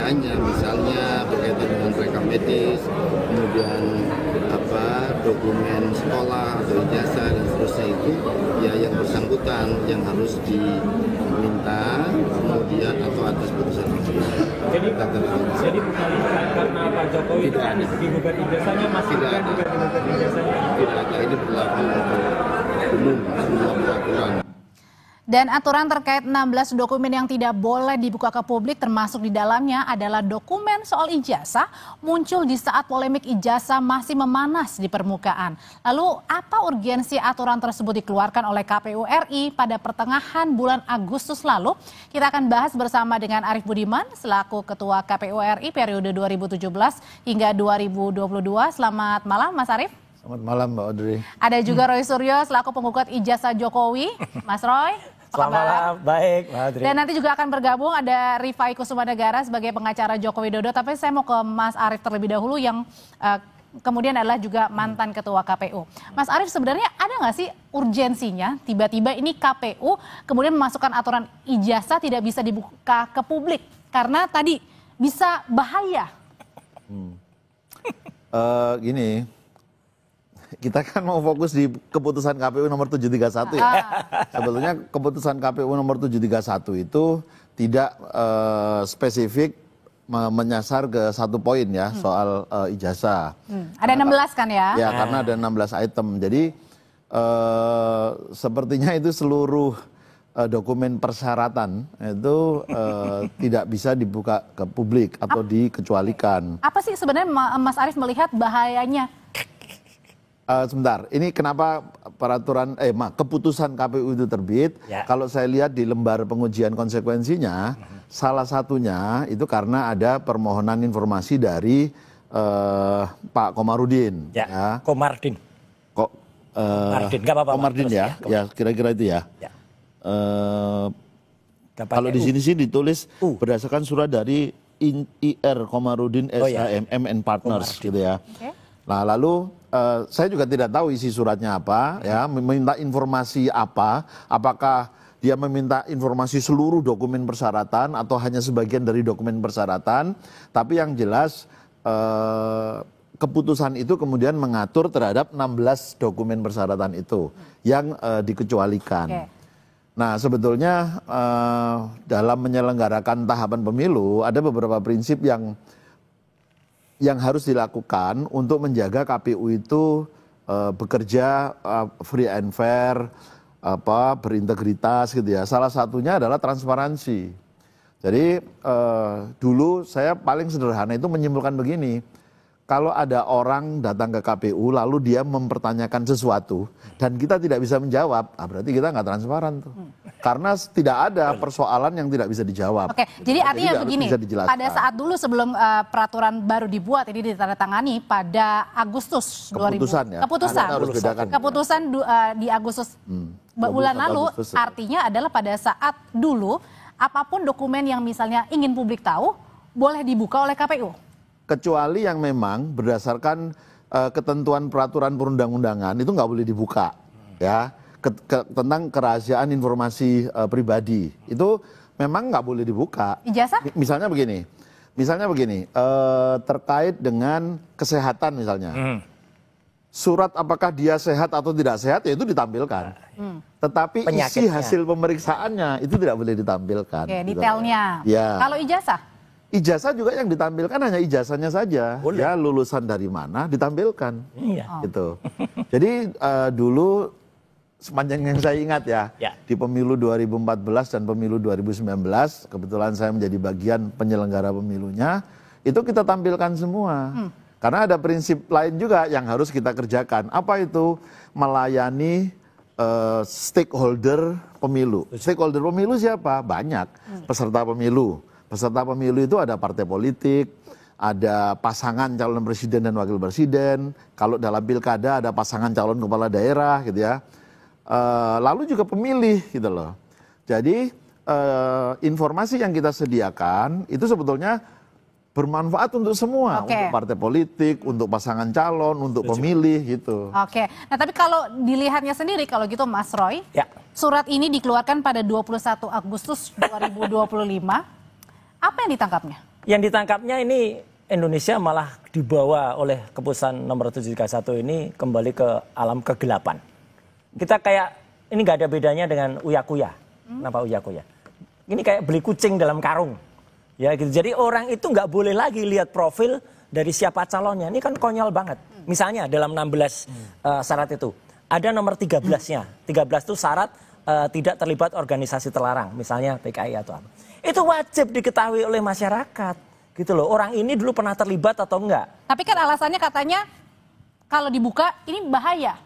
keahliannya, misalnya berkaitan dengan rekam medis, kemudian dokumen sekolah atau ijazah dan seterusnya, itu ya yang bersangkutan yang harus diminta kemudian atau atas putusan. Jadi karena Pak Jokowi digugat ijazahnya masih tidak ada. digugat ijazahnya. Tidak ada, ini berlaku untuk umum semua peraturan. Dan aturan terkait 16 dokumen yang tidak boleh dibuka ke publik termasuk di dalamnya adalah dokumen soal ijazah muncul di saat polemik ijazah masih memanas di permukaan. Lalu apa urgensi aturan tersebut dikeluarkan oleh KPU RI pada pertengahan bulan Agustus lalu? Kita akan bahas bersama dengan Arief Budiman selaku Ketua KPU RI periode 2017 hingga 2022. Selamat malam Mas Arief. Selamat malam Mbak Audrey. Ada juga Roy Suryo selaku penggugat ijazah Jokowi. Mas Roy. Selamat malam, baik Mbak Audrey. Dan nanti juga akan bergabung ada Rifai Kusumanegara sebagai pengacara Joko Widodo. Tapi saya mau ke Mas Arief terlebih dahulu yang kemudian adalah juga mantan ketua KPU. Mas Arief, sebenarnya ada nggak sih urgensinya tiba-tiba ini KPU kemudian memasukkan aturan ijazah tidak bisa dibuka ke publik karena tadi bisa bahaya? Gini, kita kan mau fokus di keputusan KPU nomor 731 ya. Sebetulnya keputusan KPU nomor 731 itu tidak spesifik menyasar ke satu poin ya soal ijazah. Ada 16 kan ya? Ya, karena ada 16 item. Jadi sepertinya itu seluruh dokumen persyaratan itu tidak bisa dibuka ke publik atau dikecualikan. Apa sih sebenarnya Mas Arief melihat bahayanya? Sebentar, ini kenapa keputusan KPU itu terbit? Ya. Kalau saya lihat di lembar pengujian konsekuensinya, salah satunya itu karena ada permohonan informasi dari Pak Komarudin. Ya. Komardin. Komardin, nggak apa-apa. Komardin ya, ya kira-kira itu ya. Ya. Kalau di sini sih ditulis berdasarkan surat dari IR Komarudin SHM MN Partners gitu ya. Okay. Nah lalu saya juga tidak tahu isi suratnya apa, ya, meminta informasi apa, apakah dia meminta informasi seluruh dokumen persyaratan atau hanya sebagian dari dokumen persyaratan, tapi yang jelas keputusan itu kemudian mengatur terhadap 16 dokumen persyaratan itu yang dikecualikan. Okay. Nah sebetulnya dalam menyelenggarakan tahapan pemilu ada beberapa prinsip yang harus dilakukan untuk menjaga KPU itu bekerja free and fair, berintegritas gitu ya. Salah satunya adalah transparansi. Jadi dulu saya paling sederhana itu menyimpulkan begini, kalau ada orang datang ke KPU lalu dia mempertanyakan sesuatu dan kita tidak bisa menjawab, berarti kita nggak transparan tuh. Karena tidak ada persoalan yang tidak bisa dijawab. Oke, jadi artinya begini, pada saat dulu sebelum peraturan baru dibuat ini ditandatangani pada Agustus 2000. Keputusan di Agustus bulan lalu, artinya adalah pada saat dulu apapun dokumen yang misalnya ingin publik tahu boleh dibuka oleh KPU. Kecuali yang memang berdasarkan ketentuan peraturan perundang-undangan itu nggak boleh dibuka, ya. Tentang kerahasiaan informasi pribadi itu memang nggak boleh dibuka. Ijazah? Misalnya begini, terkait dengan kesehatan misalnya, surat apakah dia sehat atau tidak sehat ya itu ditampilkan. Tetapi isi hasil pemeriksaannya itu tidak boleh ditampilkan. Oke, detailnya. Ya. Kalau ijazah? Ijazah juga yang ditampilkan hanya ijazahnya saja. Boleh. Ya lulusan dari mana ditampilkan. Iya. Gitu. Jadi dulu sepanjang yang saya ingat ya, di pemilu 2014 dan pemilu 2019, kebetulan saya menjadi bagian penyelenggara pemilunya, itu kita tampilkan semua. Karena ada prinsip lain juga yang harus kita kerjakan. Apa itu? Melayani stakeholder pemilu. Stakeholder pemilu siapa? Banyak. Peserta pemilu. Peserta pemilu itu ada partai politik, ada pasangan calon presiden dan wakil presiden. Kalau dalam pilkada ada pasangan calon kepala daerah gitu ya. Lalu juga pemilih gitu loh. Jadi informasi yang kita sediakan itu sebetulnya bermanfaat untuk semua, untuk partai politik, untuk pasangan calon, untuk pemilih gitu. Oke, nah tapi kalau dilihatnya sendiri kalau gitu Mas Roy, surat ini dikeluarkan pada 21 Agustus 2025, apa yang ditangkapnya? Yang ditangkapnya ini Indonesia malah dibawa oleh keputusan nomor 731 ini kembali ke alam kegelapan. Kita kayak, ini nggak ada bedanya dengan uya-kuya. Kenapa uya-kuya? Ini kayak beli kucing dalam karung. Ya gitu. Jadi orang itu nggak boleh lagi lihat profil dari siapa calonnya. Ini kan konyol banget. Misalnya dalam 16 syarat itu, ada nomor 13-nya. 13 itu syarat tidak terlibat organisasi terlarang. Misalnya PKI atau apa. Itu wajib diketahui oleh masyarakat. Gitu loh, orang ini dulu pernah terlibat atau enggak. Tapi kan alasannya katanya kalau dibuka ini bahaya.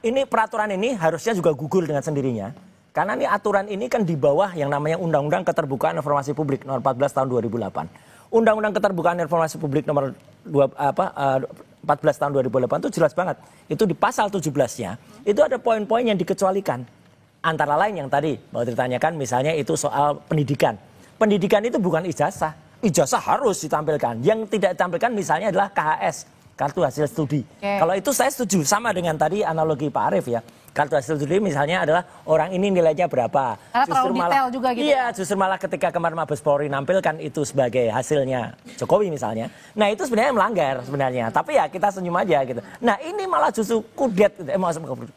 Ini peraturan ini harusnya juga gugur dengan sendirinya. Karena ini aturan ini kan di bawah yang namanya Undang-Undang Keterbukaan Informasi Publik nomor 14 tahun 2008. Undang-Undang Keterbukaan Informasi Publik nomor 14 tahun 2008 itu jelas banget. Itu di pasal 17-nya, itu ada poin-poin yang dikecualikan. Antara lain yang tadi mau ditanyakan misalnya itu soal pendidikan. Pendidikan itu bukan ijazah. Ijazah harus ditampilkan. Yang tidak ditampilkan misalnya adalah KHS, kartu hasil studi. Kalau itu saya setuju, sama dengan tadi analogi Pak Arief ya. Kartu hasil studi misalnya adalah orang ini nilainya berapa. Karena terlalu detail juga gitu. Iya, justru malah ketika kemarin Mabes Polri nampilkan itu sebagai hasilnya Jokowi misalnya. Nah itu sebenarnya melanggar sebenarnya. Tapi ya kita senyum aja gitu. Nah ini malah justru kudet,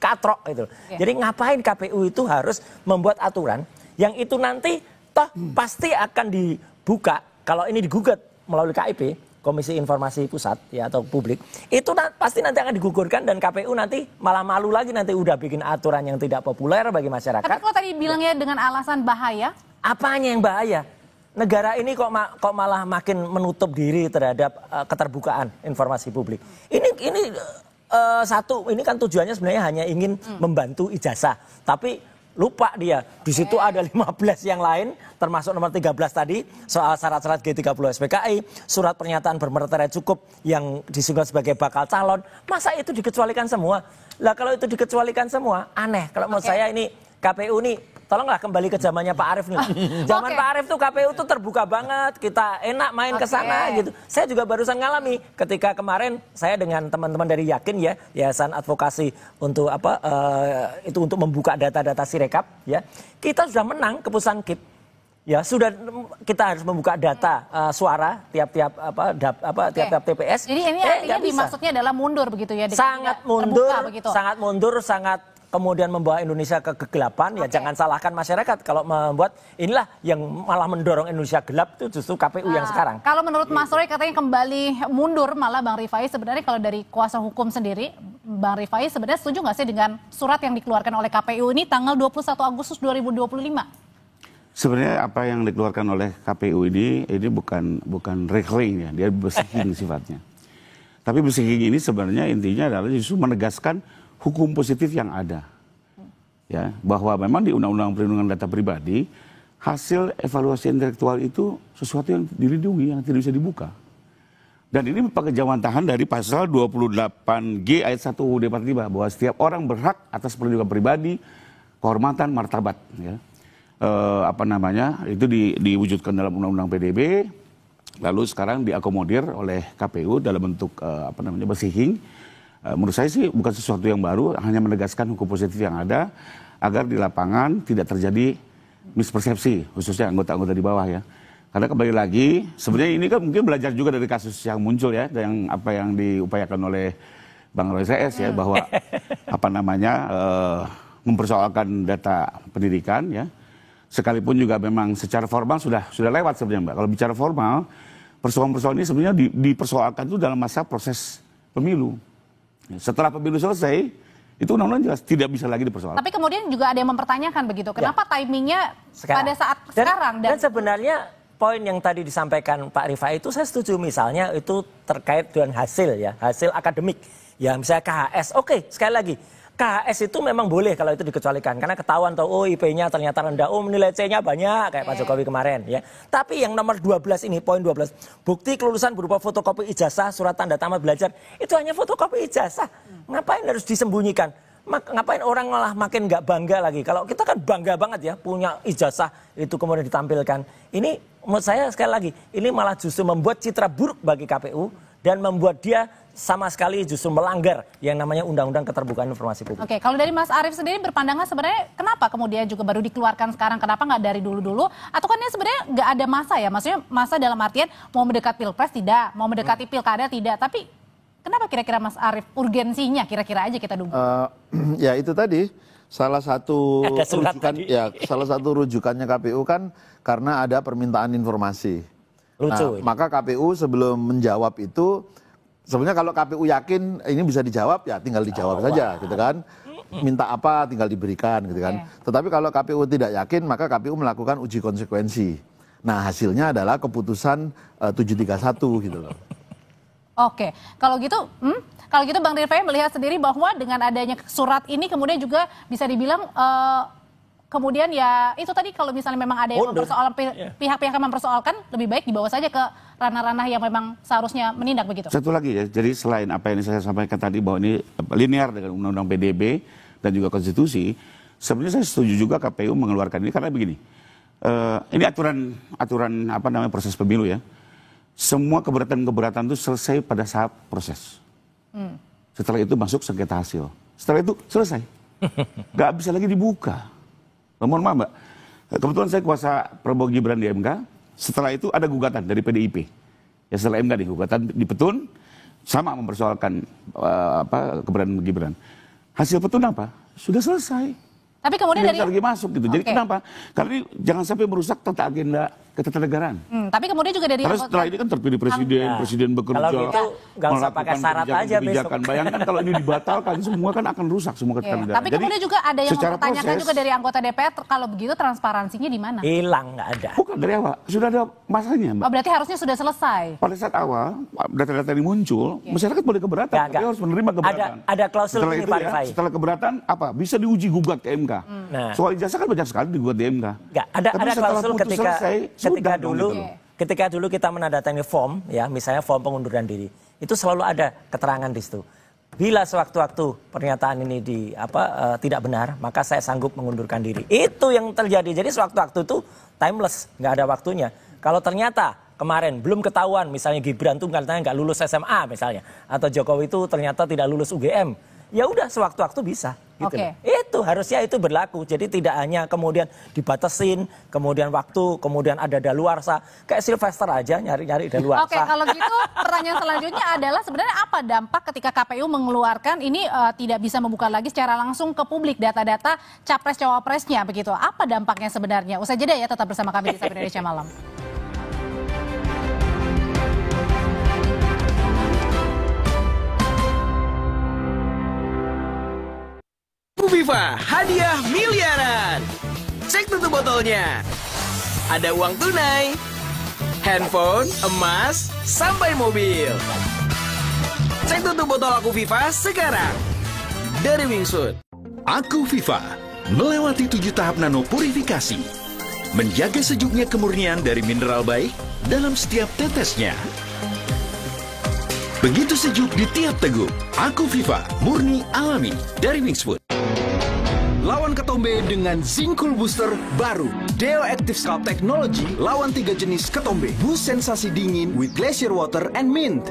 katrok gitu. Jadi ngapain KPU itu harus membuat aturan yang itu nanti toh pasti akan dibuka. Kalau ini digugat melalui KIP, Komisi Informasi Pusat ya atau publik, itu pasti nanti akan digugurkan dan KPU nanti malah malu lagi nanti udah bikin aturan yang tidak populer bagi masyarakat. Tapi kalau tadi bilangnya dengan alasan bahaya? Apanya yang bahaya? Negara ini kok malah makin menutup diri terhadap keterbukaan informasi publik. Ini kan tujuannya sebenarnya hanya ingin membantu ijazah, tapi lupa dia. Di situ ada 15 yang lain, termasuk nomor 13 tadi, soal syarat-syarat G30 SPKI, surat pernyataan bermartabat cukup yang disebut sebagai bakal calon. Masa itu dikecualikan semua? Lah kalau itu dikecualikan semua, aneh. Kalau menurut saya ini KPU nih, tolonglah kembali ke zamannya Pak Arief nih. Zaman Pak Arief tuh KPU tuh terbuka banget, kita enak main ke sana gitu. Saya juga barusan ngalami ketika kemarin saya dengan teman-teman dari Yakin ya, Yayasan Advokasi untuk itu untuk membuka data-data Sirekap ya. Kita sudah menang keputusan KIP. Ya, sudah kita harus membuka data suara tiap-tiap TPS. Jadi ini artinya dimaksudnya adalah mundur begitu ya? Sangat mundur, sangat kemudian membawa Indonesia ke kegelapan. Ya jangan salahkan masyarakat kalau membuat inilah yang malah mendorong Indonesia gelap itu justru KPU yang sekarang. Kalau menurut Mas Roy katanya kembali mundur malah Bang Rifai, sebenarnya kalau dari kuasa hukum sendiri Bang Rifai sebenarnya setuju nggak sih dengan surat yang dikeluarkan oleh KPU ini tanggal 21 Agustus 2025? Sebenarnya apa yang dikeluarkan oleh KPU ini bukan reclaim ya, dia bersihing sifatnya. Tapi bersihing ini sebenarnya intinya adalah justru menegaskan hukum positif yang ada. Ya, bahwa memang di Undang-Undang Perlindungan Data Pribadi hasil evaluasi intelektual itu sesuatu yang dilindungi, yang tidak bisa dibuka. Dan ini pakai jawantahan dari pasal 28G ayat 1 UUD 45 bahwa setiap orang berhak atas perlindungan pribadi, kehormatan, martabat ya. Itu diwujudkan dalam Undang-Undang PDB, lalu sekarang diakomodir oleh KPU dalam bentuk bersihing. Menurut saya sih bukan sesuatu yang baru, hanya menegaskan hukum positif yang ada agar di lapangan tidak terjadi mispersepsi, khususnya anggota-anggota di bawah ya. Karena kembali lagi, sebenarnya ini kan mungkin belajar juga dari kasus yang muncul ya, yang apa yang diupayakan oleh Bang Roy CS ya, bahwa mempersoalkan data pendidikan ya. Sekalipun juga memang secara formal sudah lewat sebenarnya Mbak. Kalau bicara formal, persoalan-persoalan ini sebenarnya dipersoalkan itu dalam masa proses pemilu. Setelah pemilu selesai, itu undang-undang jelas tidak bisa lagi dipersoalkan. Tapi kemudian juga ada yang mempertanyakan begitu. Kenapa timingnya pada saat sekarang? Dan sebenarnya poin yang tadi disampaikan Pak Rifai itu saya setuju, misalnya itu terkait dengan hasil ya, hasil akademik. Ya misalnya KHS, oke, sekali lagi. KHS itu memang boleh kalau itu dikecualikan karena ketahuan IP-nya ternyata rendah, nilai C-nya banyak kayak Pak Jokowi kemarin ya. Tapi yang nomor 12 ini, poin 12, bukti kelulusan berupa fotokopi ijazah, surat tanda tamat belajar, itu hanya fotokopi ijazah. Ngapain harus disembunyikan? Ngapain orang malah makin nggak bangga lagi? Kalau kita kan bangga banget ya punya ijazah itu kemudian ditampilkan. Ini menurut saya sekali lagi, ini malah justru membuat citra buruk bagi KPU dan membuat dia sama sekali justru melanggar yang namanya Undang-Undang Keterbukaan Informasi Publik. Oke, kalau dari Mas Arief sendiri berpandangan sebenarnya kenapa kemudian juga baru dikeluarkan sekarang, kenapa nggak dari dulu-dulu? Atau kan ini sebenarnya nggak ada masa ya, maksudnya masa dalam artian mau mendekat pilpres tidak, mau mendekati pilkada tidak, tapi kenapa kira-kira Mas Arief urgensinya kira-kira aja kita duga? Ya itu tadi salah satu rujukannya KPU kan karena ada permintaan informasi. Lucu. Nah, maka KPU sebelum menjawab itu sebenarnya kalau KPU yakin ini bisa dijawab ya tinggal dijawab saja gitu kan. Minta apa tinggal diberikan gitu kan. Tetapi kalau KPU tidak yakin maka KPU melakukan uji konsekuensi. Nah, hasilnya adalah keputusan 731 gitu loh. Oke, kalau gitu Bang Rifai melihat sendiri bahwa dengan adanya surat ini kemudian juga bisa dibilang kemudian ya itu tadi kalau misalnya memang ada yang mempersoalkan pihak-pihak yang mempersoalkan lebih baik dibawa saja ke ranah-ranah yang memang seharusnya menindak begitu. Satu lagi ya, jadi selain apa yang saya sampaikan tadi bahwa ini linear dengan Undang-Undang PDB dan juga konstitusi, sebenarnya saya setuju juga KPU mengeluarkan ini karena begini. Ini aturan apa namanya proses pemilu ya. Semua keberatan-keberatan itu selesai pada saat proses. Setelah itu masuk sengketa hasil. Setelah itu selesai. Gak bisa lagi dibuka. Mohon maaf Mbak, kebetulan saya kuasa Prabowo Gibran di MK, setelah itu ada gugatan dari PDIP. Ya setelah MK nih, gugatan di Petun, sama mempersoalkan keberadaan Gibran. Hasil Petun apa? Sudah selesai. Tapi kemudian tidak bisa lagi masuk gitu. Jadi kenapa? Karena ini jangan sampai merusak tata agenda ketatanegaraan. Tapi kemudian juga dari karena setelah ini kan terpilih presiden bekerja, kalau gitu nggak usah pakai syarat aja besok. Bayangkan kalau ini dibatalkan, semua kan akan rusak semua ketatanegaraan. Tapi kemudian juga ada yang mempertanyakan juga dari anggota DPR, kalau begitu transparansinya di mana? Hilang, nggak ada. Bukan dari awal, sudah ada masanya Mbak. Oh, berarti harusnya sudah selesai. Pada saat awal data-data ini muncul, masyarakat boleh keberatan, tapi harus menerima keberatan. Ada klausul setelah ini itu Pak ya, Rifai. setelah keberatan apa? Bisa diuji gugat ke MK. Soal ijazah kan banyak sekali digugat di MK. Nggak, ada klausul ketika dulu kita menandatangani form ya, misalnya form pengunduran diri, itu selalu ada keterangan di situ. Bila sewaktu-waktu pernyataan ini tidak benar, maka saya sanggup mengundurkan diri. Itu yang terjadi. Jadi sewaktu-waktu itu timeless, nggak ada waktunya. Kalau ternyata kemarin belum ketahuan, misalnya Gibran tuh katanya nggak lulus SMA misalnya, atau Jokowi itu ternyata tidak lulus UGM, ya udah sewaktu-waktu bisa. Gitu itu harusnya itu berlaku. Jadi tidak hanya kemudian dibatasin, kemudian waktu, kemudian ada daluarsa. Kayak Sylvester aja nyari-nyari daluarsa. Oke, kalau gitu pertanyaan selanjutnya adalah sebenarnya apa dampak ketika KPU mengeluarkan ini tidak bisa membuka lagi secara langsung ke publik data-data capres-cawapresnya begitu. Apa dampaknya sebenarnya? Usai jeda ya, tetap bersama kami di Sapa Indonesia Malam. Viva, hadiah miliaran. Cek tutup botolnya. Ada uang tunai, handphone, emas, sampai mobil. Cek tutup botol Aku Viva sekarang. Dari Wingsuit. Aku Viva melewati 7 tahap nano purifikasi. Menjaga sejuknya kemurnian dari mineral baik dalam setiap tetesnya. Begitu sejuk di tiap teguk. Aku Viva, murni alami dari Wingsuit. Lawan ketombe dengan Zinc Cool Booster baru. Deo Active Scalp Technology lawan 3 jenis ketombe. Boost sensasi dingin with glacier water and mint.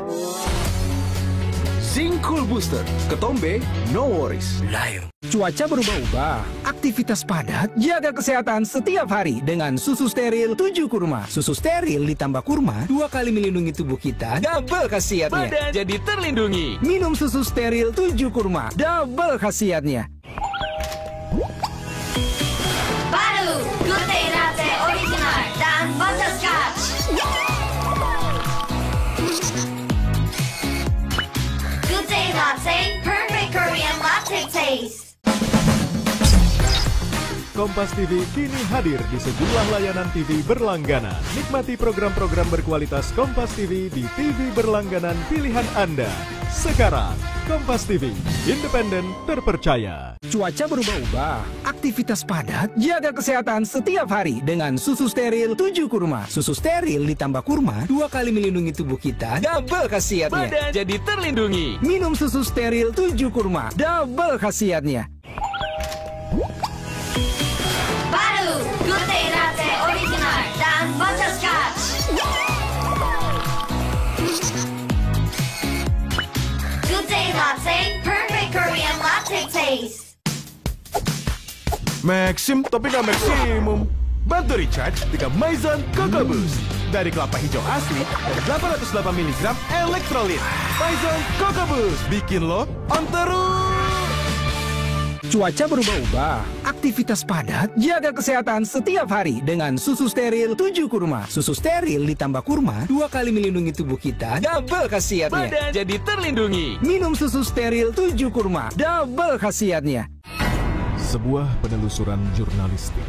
Zinc Cool Booster. Ketombe, no worries. Lion. Cuaca berubah-ubah, aktivitas padat, jaga kesehatan setiap hari dengan susu steril 7 kurma. Susu steril ditambah kurma 2 kali melindungi tubuh kita, double khasiatnya. Badan jadi terlindungi. Minum susu steril 7 kurma, double khasiatnya. Baru Good Day Latte Original dan Butterscotch. Good Day Latte, perfect Korean latte taste. Kompas TV kini hadir di sejumlah layanan TV berlangganan. Nikmati program-program berkualitas Kompas TV di TV berlangganan pilihan Anda. Sekarang, Kompas TV, independen, terpercaya. Cuaca berubah-ubah, aktivitas padat, jaga kesehatan setiap hari dengan susu steril 7 kurma. Susu steril ditambah kurma 2 kali melindungi tubuh kita, double khasiatnya. Badan jadi terlindungi. Minum susu steril 7 kurma, double khasiatnya. Baru Good Day Latte Original dan Butterscotch. Maxim tapi nggak maksimum. Bantu recharge dengan Maison Coco Boost. Dari kelapa hijau asli dan 808 mg elektrolit. Maison Coco Boost bikin lo on terus. Cuaca berubah-ubah, aktivitas padat, jaga kesehatan setiap hari dengan susu steril 7 kurma. Susu steril ditambah kurma 2 kali melindungi tubuh kita, double khasiatnya. Badan jadi terlindungi. Minum susu steril 7 kurma, double khasiatnya. Sebuah penelusuran jurnalistik.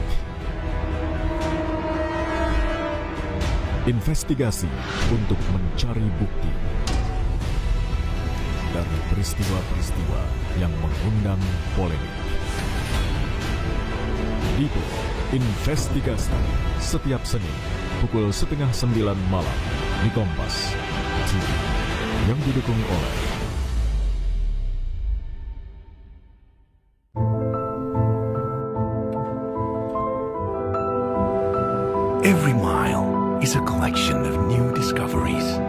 Investigasi untuk mencari bukti dan peristiwa-peristiwa yang mengundang polemik. Itu Investigasi setiap Senin pukul 8:30 malam di Kompas TV yang didukung oleh Every mile is a collection of new discoveries.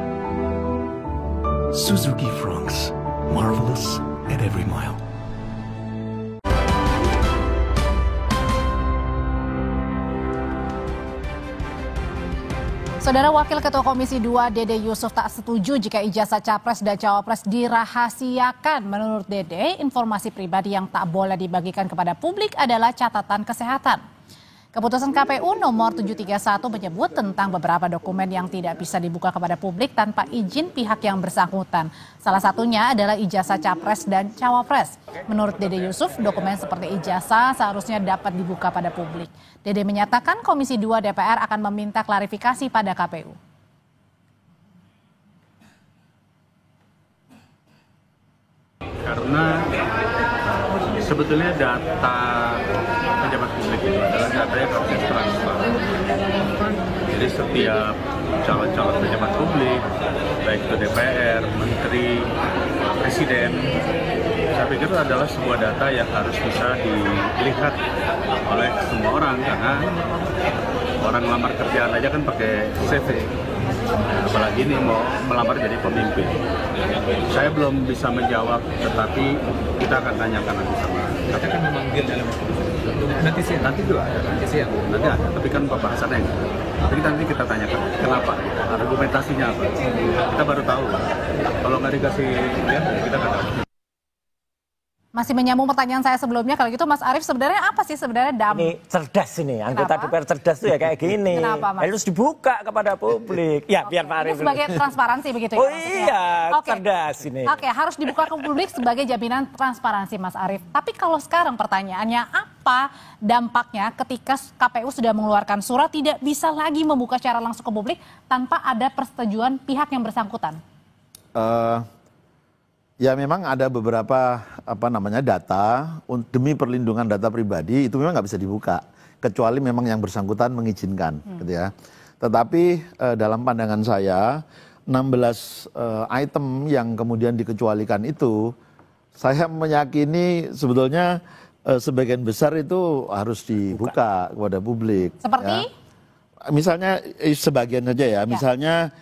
Suzuki Franks, marvelous at every mile. Saudara Wakil Ketua Komisi 2 Dede Yusuf tak setuju jika ijazah Capres dan Cawapres dirahasiakan. Menurut Dede, informasi pribadi yang tak boleh dibagikan kepada publik adalah catatan kesehatan. Keputusan KPU nomor 731 menyebut tentang beberapa dokumen yang tidak bisa dibuka kepada publik tanpa izin pihak yang bersangkutan. Salah satunya adalah ijazah Capres dan Cawapres. Menurut Dede Yusuf, dokumen seperti ijazah seharusnya dapat dibuka pada publik. Dede menyatakan Komisi 2 DPR akan meminta klarifikasi pada KPU. Karena sebetulnya data pejabat publik itu adalah data yang harus transparan. Jadi setiap calon-calon pejabat publik, baik itu DPR, Menteri, Presiden, saya pikir itu adalah sebuah data yang harus bisa dilihat oleh semua orang, karena orang melamar kerjaan aja kan pakai CV. Apalagi ini mau melamar jadi pemimpin. Saya belum bisa menjawab, tetapi kita akan tanyakan nanti sama. Kita akan memanggil dalam nanti siang. Nanti juga ada. Nanti siang. Nanti ada. Tapi kan pembahasannya enggak. Tapi nanti kita tanyakan kenapa, argumentasinya apa. Kita baru tahu. Kalau nggak dikasih lihat, kita nggak tahu. Masih menyambung pertanyaan saya sebelumnya, kalau gitu Mas Arief sebenarnya apa sih sebenarnya Ini cerdas ini, anggota DPR cerdas tuh ya kayak gini. Kenapa, Mas? Harus dibuka kepada publik. Ya, biar Pak Arief. Ini sebagai transparansi begitu ya? Oh iya, cerdas ini. Oke, harus dibuka ke publik sebagai jaminan transparansi Mas Arief. Tapi kalau sekarang pertanyaannya, apa dampaknya ketika KPU sudah mengeluarkan surat tidak bisa lagi membuka secara langsung ke publik tanpa ada persetujuan pihak yang bersangkutan? Ya memang ada beberapa data demi perlindungan data pribadi itu memang nggak bisa dibuka kecuali memang yang bersangkutan mengizinkan, gitu ya. Tetapi dalam pandangan saya 16 item yang kemudian dikecualikan itu, saya meyakini sebetulnya sebagian besar itu harus dibuka kepada publik. Seperti? Ya. Misalnya sebagian saja ya, misalnya.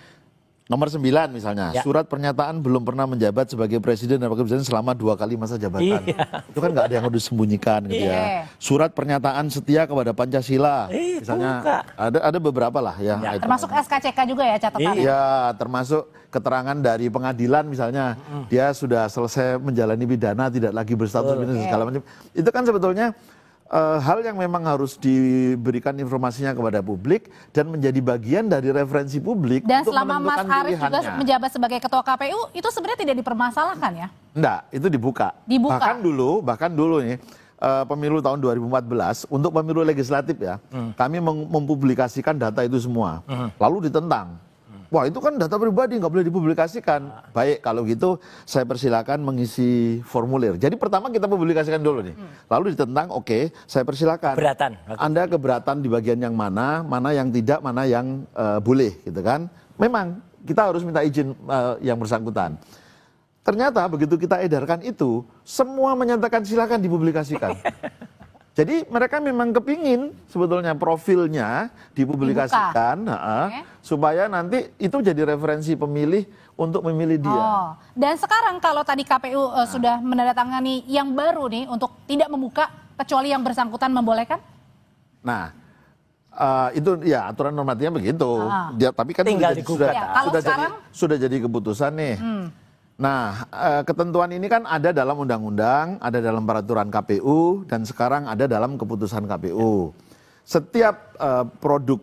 Nomor 9 misalnya, surat pernyataan belum pernah menjabat sebagai presiden dan wakil presiden selama 2 kali masa jabatan. Itu kan nggak ada yang harus disembunyikan gitu ya. Surat pernyataan setia kepada Pancasila, misalnya ada beberapa lah ya. Termasuk SKCK juga ya catatannya? Iya, termasuk keterangan dari pengadilan misalnya, dia sudah selesai menjalani pidana, tidak lagi berstatus segala macam. Itu kan sebetulnya hal yang memang harus diberikan informasinya kepada publik dan menjadi bagian dari referensi publik. Dan untuk selama Mas Arief juga menjabat sebagai ketua KPU, itu sebenarnya tidak dipermasalahkan ya? Enggak, itu dibuka. Bahkan dulu nih, pemilu tahun 2014, untuk pemilu legislatif ya, kami mempublikasikan data itu semua. Lalu ditentang. Wah itu kan data pribadi, nggak boleh dipublikasikan. Baik, kalau gitu saya persilakan mengisi formulir. Jadi pertama kita publikasikan dulu nih. Lalu ditentang, oke, saya persilakan. Keberatan. Anda keberatan di bagian yang mana yang tidak, mana yang boleh, gitu kan. Memang kita harus minta izin yang bersangkutan. Ternyata begitu kita edarkan itu, semua menyatakan silakan dipublikasikan. Jadi mereka memang kepingin sebetulnya profilnya dipublikasikan supaya nanti itu jadi referensi pemilih untuk memilih dia. Dan sekarang kalau tadi KPU sudah menandatangani yang baru nih untuk tidak membuka kecuali yang bersangkutan membolehkan? Nah, itu ya aturan normatifnya begitu. Tapi kan tinggal sudah jadi keputusan nih. Nah, ketentuan ini kan ada dalam undang-undang, ada dalam peraturan KPU, dan sekarang ada dalam keputusan KPU. Setiap produk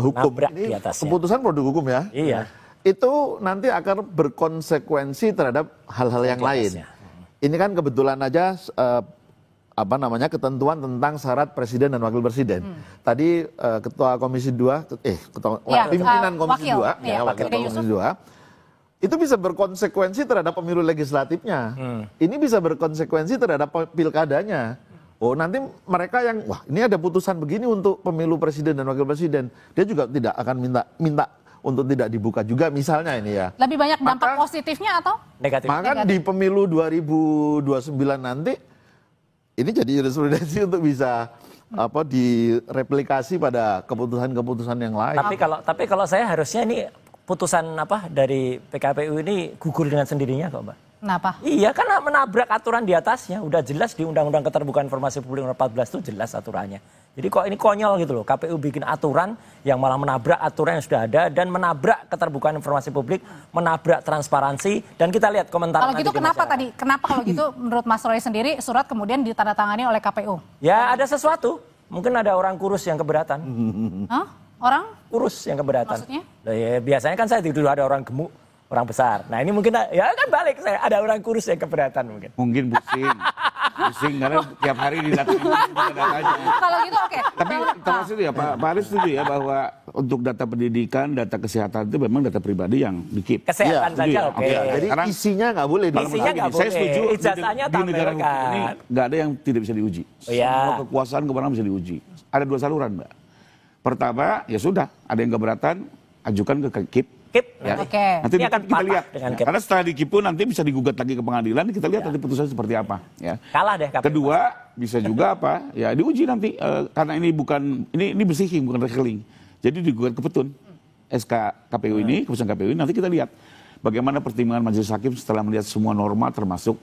hukum ini, keputusan produk hukum ya, itu nanti akan berkonsekuensi terhadap hal-hal yang lain. Ini kan kebetulan aja ketentuan tentang syarat presiden dan wakil presiden. Tadi ketua komisi 2, pimpinan komisi 2, wakil ketua komisi 2, itu bisa berkonsekuensi terhadap pemilu legislatifnya. Ini bisa berkonsekuensi terhadap pilkadanya. Oh, nanti mereka yang, wah ini ada putusan begini untuk pemilu presiden dan wakil presiden, dia juga tidak akan minta untuk tidak dibuka juga misalnya ini ya. Lebih banyak dampak positifnya atau negatif? Maka di pemilu 2029 nanti, ini jadi jurisprudensi untuk bisa direplikasi pada keputusan-keputusan yang lain. Tapi kalau saya harusnya ini putusan dari PKPU ini gugur dengan sendirinya kok, Mbak. Kenapa? Iya, karena menabrak aturan di atasnya. Udah jelas di Undang-Undang Keterbukaan Informasi Publik nomor 14 itu jelas aturannya. Jadi kok ini konyol gitu loh. KPU bikin aturan yang malah menabrak aturan yang sudah ada dan menabrak keterbukaan informasi publik, menabrak transparansi, dan kita lihat komentar. Kalau gitu kenapa kalau gitu menurut Mas Roy sendiri surat kemudian ditandatangani oleh KPU? Ya ada sesuatu. Mungkin ada orang kurus yang keberatan. Hah? Orang? Kurus yang keberatan. Maksudnya? Ya, biasanya kan saya dulu ada orang gemuk, orang besar. Nah ini mungkin ya kan balik, saya ada orang kurus yang keberatan mungkin. Mungkin pusing karena tiap hari didatangin datanya. Kalau gitu oke. Tapi termasuk ya Pak Aris setuju ya bahwa untuk data pendidikan, data kesehatan itu memang data pribadi yang di-keep. Kesehatan saja oke. Jadi karena isinya nggak boleh. Isinya nggak boleh. Saya setuju ijazahnya di negara hukum ini nggak ada yang tidak bisa diuji. Semua kekuasaan kewenangan bisa diuji. Ada dua saluran, Mbak. Pertama, ya sudah, ada yang keberatan, ajukan ke KIP. Ya. Nanti kita lihat. Karena setelah di KIP pun nanti bisa digugat lagi ke pengadilan, kita lihat nanti putusannya seperti apa. Ya. Kalah deh KPU. Kedua, bisa juga ya diuji nanti karena ini bukan ini bersihing, bukan rekeling. Jadi digugat ke petun. SK KPU ini, keputusan KPU ini nanti kita lihat bagaimana pertimbangan majelis hakim setelah melihat semua norma termasuk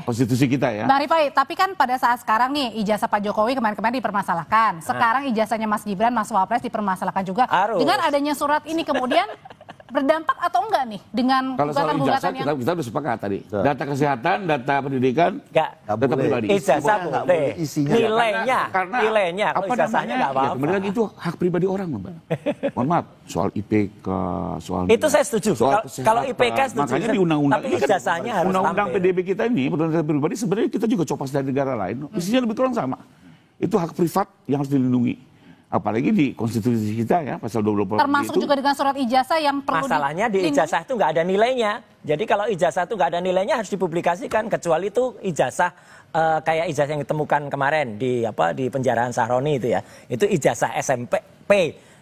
konstitusi kita ya. Bang Rifai, tapi kan pada saat sekarang nih ijazah Pak Jokowi kemarin dipermasalahkan. Sekarang ijazahnya Mas Gibran, Mas Wapres dipermasalahkan juga. Dengan adanya surat ini kemudian berdampak atau enggak nih dengan gugatan-gugatan yang... Kita udah sepakat tadi. Data kesehatan, data pendidikan, data pribadi. Ijazah boleh. Nilainya, kalau ijazahnya enggak apa-apa. Kembali lagi itu hak pribadi orang, Mbak. Mohon maaf, soal IPK, soal... Itu saya setuju. Kalau IPK setuju. Makanya di undang-undang tapi ijazahnya harus undang-undang PDB kita ini, data pribadi sebenarnya kita juga copas dari negara lain. Isinya lebih kurang sama. Itu hak privat yang harus dilindungi. Apalagi di konstitusi kita ya, pasal 20. Termasuk juga dengan surat ijazah yang perlu masalahnya di ijazah itu nggak ada nilainya. Jadi kalau ijazah itu nggak ada nilainya harus dipublikasikan, kecuali itu ijazah kayak ijazah yang ditemukan kemarin di penjaraan Sahroni itu ya. Itu ijazah SMP.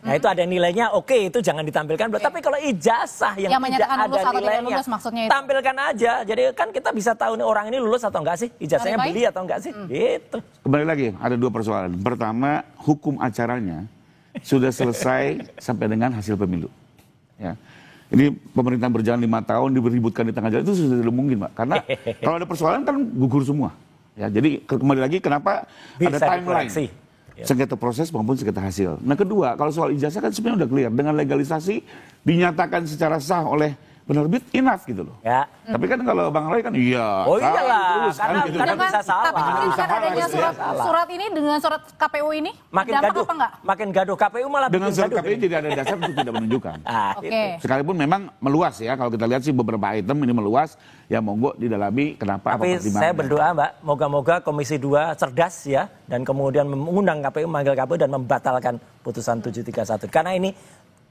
Nah itu ada nilainya, oke, itu jangan ditampilkan. Tapi kalau ijazah yang tidak ada nilainya, lulus, maksudnya itu. Tampilkan aja. Jadi kan kita bisa tahu nih orang ini lulus atau enggak sih, ijazahnya beli atau enggak sih, gitu. Kembali lagi, ada dua persoalan. Pertama, hukum acaranya sudah selesai sampai dengan hasil pemilu. Ya. Ini pemerintahan berjalan 5 tahun, diributkan di tengah jalan, itu sudah tidak mungkin, Pak. Karena kalau ada persoalan kan gugur semua. Ya, jadi kembali lagi kenapa bisa ada timeline. Sengketa proses maupun sengketa hasil. Nah kedua, kalau soal ijazah kan sebenarnya udah clear. Dengan legalisasi dinyatakan secara sah oleh penerbit, enough gitu loh. Ya. Tapi kan kalau Bang Roy kan iya. Oh iyalah, terus, karena gitu. bisa salah. Tapi dengan adanya surat ini, dengan surat KPU ini, makin gaduh, apa enggak? Makin gaduh, KPU malah dengan surat KPU tidak ada dasar untuk tidak menunjukkan. Sekalipun memang meluas ya, kalau kita lihat sih beberapa item ini meluas, ya monggo didalami kenapa. Tapi saya berdoa Mbak, moga-moga Komisi 2 cerdas ya, dan kemudian mengundang KPU, memanggil KPU dan membatalkan putusan 731. Karena ini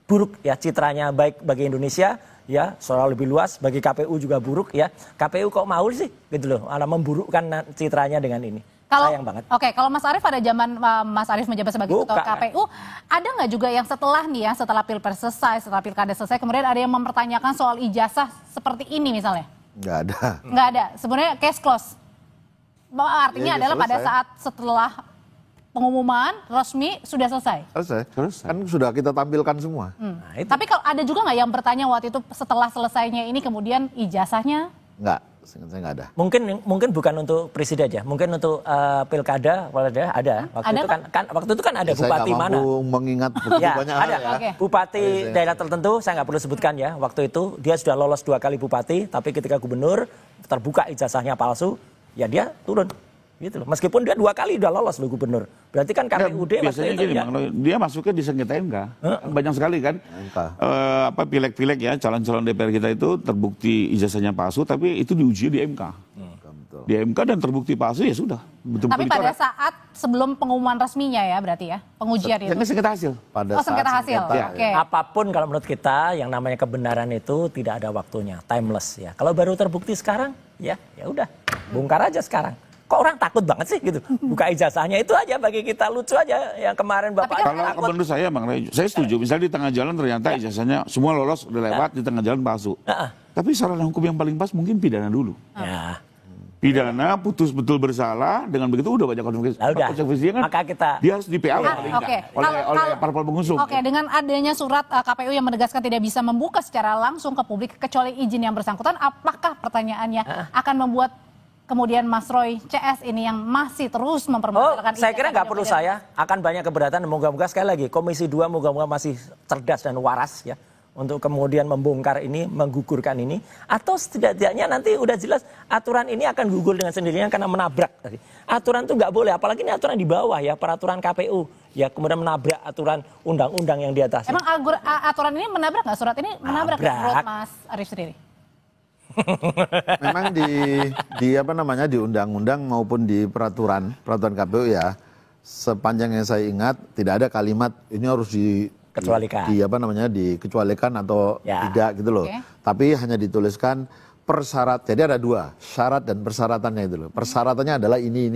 buruk ya citranya, baik bagi Indonesia ya, soal lebih luas, bagi KPU juga buruk ya. KPU kok mau sih gitu loh, malah memburukkan citranya dengan ini. Sayang banget. Oke, kalau Mas Arief pada zaman Mas Arief menjabat sebagai ketua KPU, ada nggak juga yang setelah nih ya, setelah Pilpres selesai, setelah Pilkada selesai, kemudian ada yang mempertanyakan soal ijazah seperti ini misalnya? Nggak ada. Nggak ada. Sebenarnya case close. Artinya adalah pada saat setelah pengumuman resmi sudah selesai. Kan sudah kita tampilkan semua. Tapi kalau ada juga nggak yang bertanya waktu itu setelah selesainya ini kemudian ijazahnya? Nggak. seingat saya nggak ada. Mungkin bukan untuk presiden ya, mungkin untuk pilkada, ada. Waktu itu kan ada bupati mana? Mengingat banyak ada. hal ya. Bupati daerah tertentu, saya nggak perlu sebutkan ya. Waktu itu dia sudah lolos 2 kali bupati, tapi ketika gubernur terbuka ijazahnya palsu, ya dia turun. Gitu loh. Meskipun dia 2 kali udah lolos loh gubernur. Berarti kan KPUD biasanya gini, dia masuknya di sengketa MK. Banyak sekali kan. Pileg-pileg ya, calon-calon DPR kita itu terbukti ijazahnya palsu, tapi itu diuji di MK. Di MK dan terbukti palsu ya sudah. Tapi pada saat sebelum pengumuman resminya ya berarti ya, pengujian itu. Sengketa hasil. Sengketa hasil. Oke. Apapun kalau menurut kita yang namanya kebenaran itu tidak ada waktunya, timeless ya. Kalau baru terbukti sekarang, ya udah, bongkar aja sekarang. Kok orang takut banget sih gitu? Buka ijazahnya itu aja bagi kita, lucu aja yang kemarin Bapak. Kalau menurut saya Bang Ray, saya setuju. Misalnya di tengah jalan ternyata ijazahnya semua lolos udah lewat, di tengah jalan palsu. Tapi sarana hukum yang paling pas mungkin pidana dulu. Pidana putus betul bersalah, dengan begitu udah banyak konsekuensi kan. Maka dia harus di PA oleh parpol pengusung. Oke, dengan adanya surat KPU yang menegaskan tidak bisa membuka secara langsung ke publik kecuali izin yang bersangkutan, apakah pertanyaannya akan membuat kemudian Mas Roy CS ini yang masih terus mempermasalahkan saya kira nggak perlu akan banyak keberatan. Moga-moga sekali lagi Komisi 2 moga-moga masih cerdas dan waras ya untuk kemudian membongkar ini, menggugurkan ini, atau setidaknya nanti udah jelas aturan ini akan gugur dengan sendirinya karena menabrak. Aturan itu nggak boleh, apalagi ini aturan di bawah ya, peraturan KPU ya, kemudian menabrak aturan undang-undang yang di atas. Emang aturan ini menabrak nggak? Surat ini menabrak menurut Mas Arief sendiri? Memang di undang-undang maupun di peraturan KPU ya, sepanjang yang saya ingat tidak ada kalimat ini harus dikecualikan atau tidak gitu loh. Tapi hanya dituliskan persyarat. Jadi ada 2 syarat dan persyaratannya itu loh. Persyaratannya adalah ini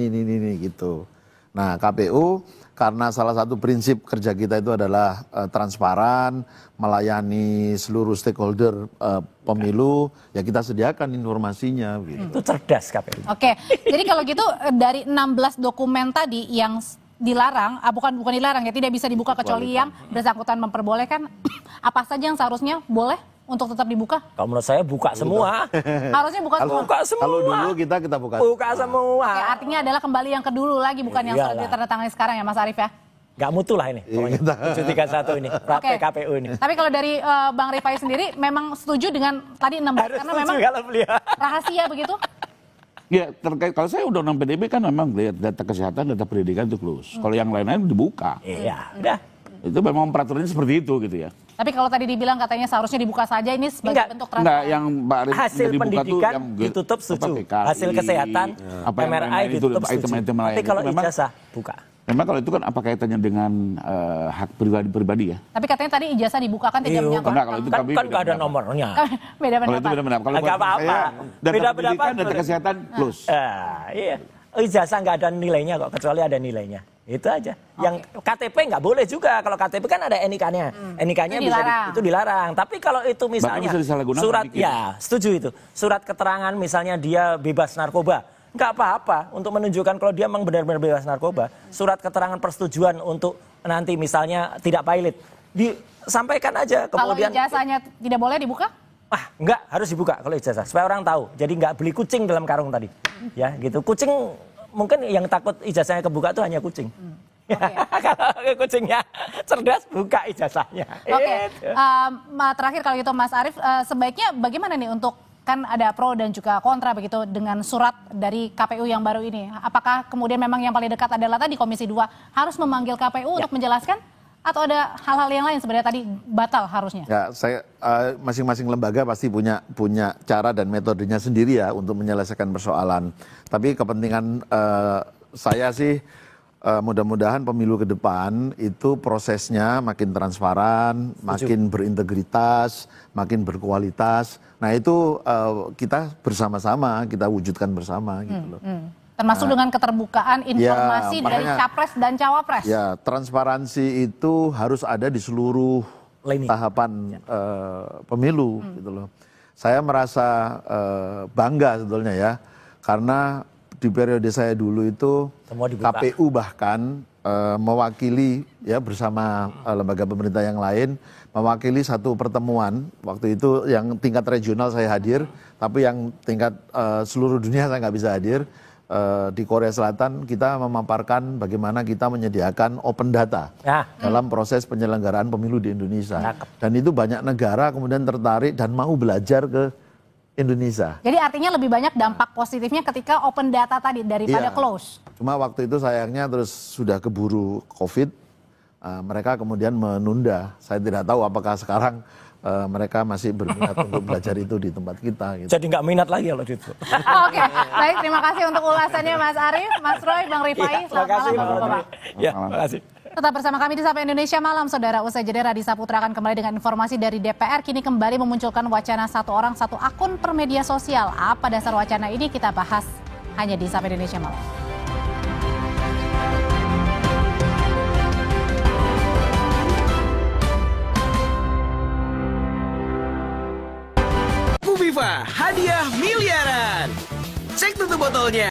gitu. Nah, KPU karena salah satu prinsip kerja kita itu adalah transparan, melayani seluruh stakeholder pemilu, ya kita sediakan informasinya. Gitu. Itu cerdas KPU. Oke, jadi kalau gitu dari 16 dokumen tadi yang dilarang, bukan dilarang ya, tidak bisa dibuka kecuali yang bersangkutan memperbolehkan, apa saja yang seharusnya boleh untuk tetap dibuka? Kalau menurut saya buka semua. Harusnya buka semua. Kalau dulu kita buka. Buka semua. Oke, artinya adalah kembali yang kedulu lagi, bukan yang sudah ditandatangani sekarang ya Mas Arief ya? Nggak mutu lah ini, pokoknya 731 ini, KPU ini. Tapi kalau dari Bang Rifai sendiri memang setuju dengan tadi 16 karena memang rahasia begitu? Ya terkait, kalau saya undang-undang PDB kan memang lihat data kesehatan, data pendidikan itu close. Kalau yang lain-lain dibuka. Iya, udah. Itu memang peraturannya seperti itu gitu ya. Tapi kalau tadi dibilang katanya seharusnya dibuka saja, ini sebagai bentuk transparansi. Enggak, yang Pak Arief hasil pendidikan yang ditutup setuju. Hasil kesehatan, MRI ditutup setuju. Tapi kalau ijazah buka. Memang kalau itu kan apa kaitannya dengan hak pribadi ya? Tapi katanya tadi ijazah dibuka kan tidak menyangkut. Kalau itu kan nggak ada nomornya. Beda pendapat. Kalau itu beda pendapat. Kalau nggak apa-apa. Data pendidikan, data kesehatan plus. Iya. Ijazah nggak ada nilainya kok, kecuali ada nilainya. Itu aja. Yang KTP nggak boleh juga. Kalau KTP kan ada NIK-nya. NIK-nya itu dilarang. Tapi kalau itu misalnya surat, ya setuju itu. Surat keterangan misalnya dia bebas narkoba. Nggak apa-apa untuk menunjukkan kalau dia memang benar-benar bebas narkoba. Surat keterangan persetujuan untuk nanti misalnya tidak pilot. Disampaikan aja. Kemudian, kalau ijazahnya tidak boleh dibuka? Enggak, harus dibuka kalau ijazah. Supaya orang tahu. Jadi nggak beli kucing dalam karung tadi. Ya gitu. Kucing mungkin yang takut ijazahnya kebuka itu hanya kucing. Kalau kucingnya cerdas, buka ijazahnya. Oke. Terakhir kalau gitu Mas Arief, sebaiknya bagaimana nih untuk, kan ada pro dan juga kontra begitu dengan surat dari KPU yang baru ini. Apakah kemudian memang yang paling dekat adalah tadi Komisi 2 harus memanggil KPU untuk menjelaskan? Atau ada hal-hal yang lain sebenarnya tadi batal harusnya? Ya, saya masing-masing lembaga pasti punya cara dan metodenya sendiri ya untuk menyelesaikan persoalan. Tapi kepentingan saya sih mudah-mudahan pemilu ke depan itu prosesnya makin transparan, makin berintegritas, makin berkualitas. Nah itu kita bersama-sama, kita wujudkan bersama gitu loh. Termasuk dengan keterbukaan informasi dari capres dan cawapres. Ya, transparansi itu harus ada di seluruh tahapan pemilu gitu loh. Saya merasa bangga sebetulnya ya, karena di periode saya dulu itu KPU bahkan mewakili ya bersama lembaga pemerintah yang lain mewakili satu pertemuan waktu itu yang tingkat regional saya hadir, tapi yang tingkat seluruh dunia saya nggak bisa hadir. Di Korea Selatan kita memaparkan bagaimana kita menyediakan open data dalam proses penyelenggaraan pemilu di Indonesia. Dan itu banyak negara kemudian tertarik dan mau belajar ke Indonesia. Jadi artinya lebih banyak dampak positifnya ketika open data tadi daripada close. Cuma waktu itu sayangnya terus sudah keburu COVID, mereka kemudian menunda. Saya tidak tahu apakah sekarang mereka masih berminat untuk belajar itu di tempat kita. Gitu. Jadi nggak minat lagi kalau gitu. Oke, baik, terima kasih untuk ulasannya Mas Arief, Mas Roy, Bang Rifai. Selamat malam Bapak-Bapak. Ya, terima kasih. Tetap bersama kami di Sapa Indonesia Malam, Saudara. Usai jeda, Radisa Putra akan kembali dengan informasi dari DPR. Kini kembali memunculkan wacana satu orang satu akun per media sosial. Apa dasar wacana ini kita bahas hanya di Sapa Indonesia Malam. Viva, hadiah miliaran. Cek tutup botolnya.